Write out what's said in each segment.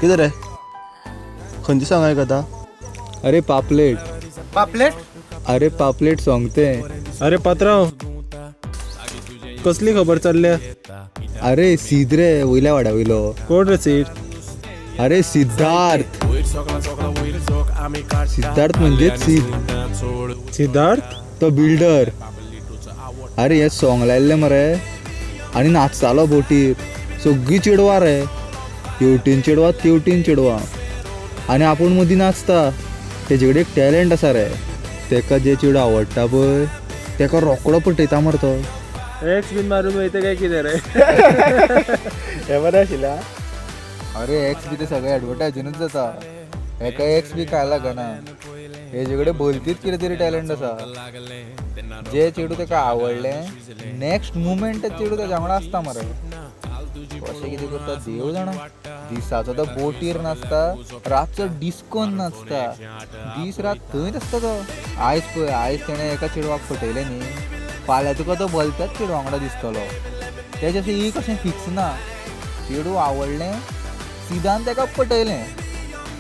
किधर है खंयची सॉंग आयकता? अरे पापलेट. पापलेट? अरे पापलेट सॉंग ते. अरे पात्रांव, कसली खबर चल्ल्या? अरे सीद रे वयल्या वाड्या वयलो. कोण रे सीट? अरे सिद्धार्थ. सिद्धार्थ म्हणजे सीद, सिद्धार्थ? तो बिल्डर. अरे हे सॉंग लायल्ले मरे आनी नाचतालो बोटीर. सगळी चेडवां रे, हेवटेन चेडवां तेवटेन चेडवां. आनी आपूण मदीं नाचता. तेजे कडेन एक टॅलंट आसा रे. तेका जे चेडूं आवडटा पळय तेका रोकडो पटयता मरे तो. एक्स बीन मारून वयता काय कितें रे? हे बरें आशिल्लें. अरे एक्स बी ते सगळे एडवर्टायजीनूच जाता. हेका एक्स बी काय लागना. हेजे कडेन भलतीच कितें तरी टॅलंट आसा. जे चेडूं तेका आवडलें नेक्स्ट मुमेंट ते चेडूं तेज्या वांगडा आसता मरे. कशें कितें करता देव जाणा. दिसाचो तो बोटीर नाचता, रातचो डिस्कोन नाचता. दीस रात थंयच आसता तो. आयज पळय, आयज तेणें एका चेडवाक फटयलें न्ही, फाल्यां तुका तो भलत्याच चेडवा वांगडा दिसतलो. तेजें अशें एक अशें फिक्स ना. चेडूं आवडलें सिदान तेका पटयलें,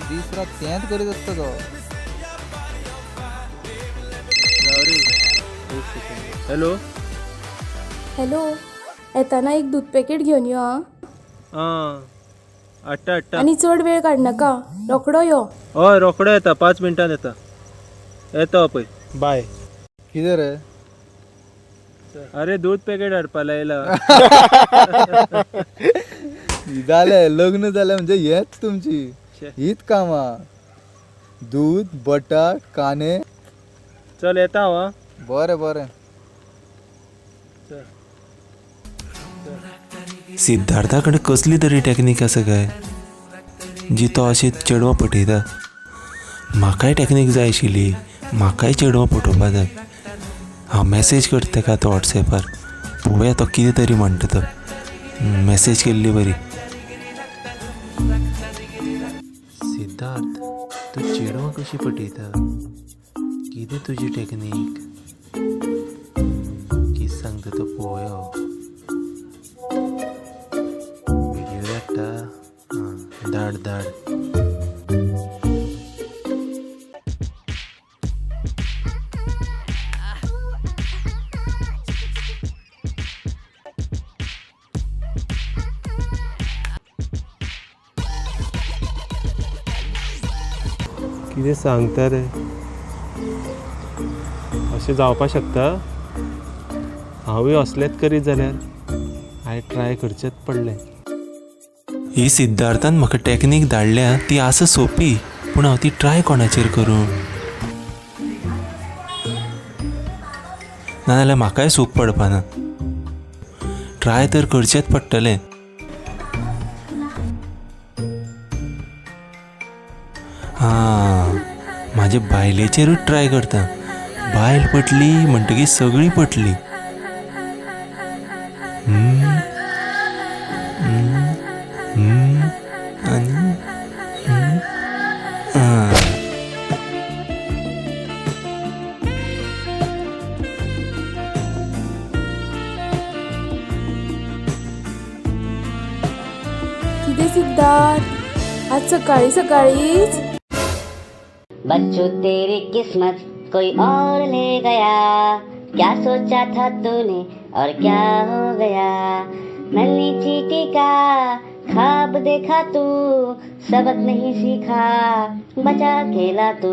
दीस रात तेंच करीत आसता तो. हॅलो. हॅलो, येताना एक दूध पॅकेट घेवन यो आं. हां, हाडटा. आनी चड वेळ काडनाका, रोकडो यो. हय, रोखडो येता, 5 मिनटान येता. येता पळय, बाय. कितें रे? अरे दूध पॅकेट हाडपा लायला. जालें लग्न जालें म्हणजे हेच तुमची हीच कामां. दूध, बटाट, कांदे. चल येता हांव आं. बरें बरें. सिद्धार्था कडेन कसली तरी टॅक्नीक आसा काय जी तो अशी चेडवां पटयता. म्हाकाय टॅक्नीक जाय आशिल्ली, म्हाकाय चेडवां पटोवपा जाय. हांव मॅसेज करता ताका तो वॉट्सॅपार. पळोवया तो कितें तरी म्हणटा तो. मॅसेज केल्ली बरी. सिद्धार्थ, तूं चेडवां कशी पटयता? कितें तुजी टॅक्नीक? कितें सांगता तो पळोवया. व्हिडियो धाडटा. धाड. कितें सांगता रे? अशें जावपा शकता? हांवूय असलेंच करीत जाल्यार हांवें ट्राय करचेंच पडलें. ही सिद्धार्थान म्हाका टॅक्नीक धाडल्या ती आसा सोपी, पूण हांव ती ट्राय कोणाचेर करूं? नाजाल्यार म्हाकाय सूख पडपाना. ट्राय तर करचेंच पडटलें. म्हाजे बायलेचेरूच ट्राय करता. बायल पटली म्हणटकीर सगळीं पटली. आनी कितें सिद्धार्थ, आज सकाळी सकाळीच? बच्चों तेरी किस्मत कोई और ले गया. क्या सोचा था तूने और क्या हो गया. नन्ही चीटी का ख्वाब देखा तू, सबक नहीं सीखा, बचा खेला तू.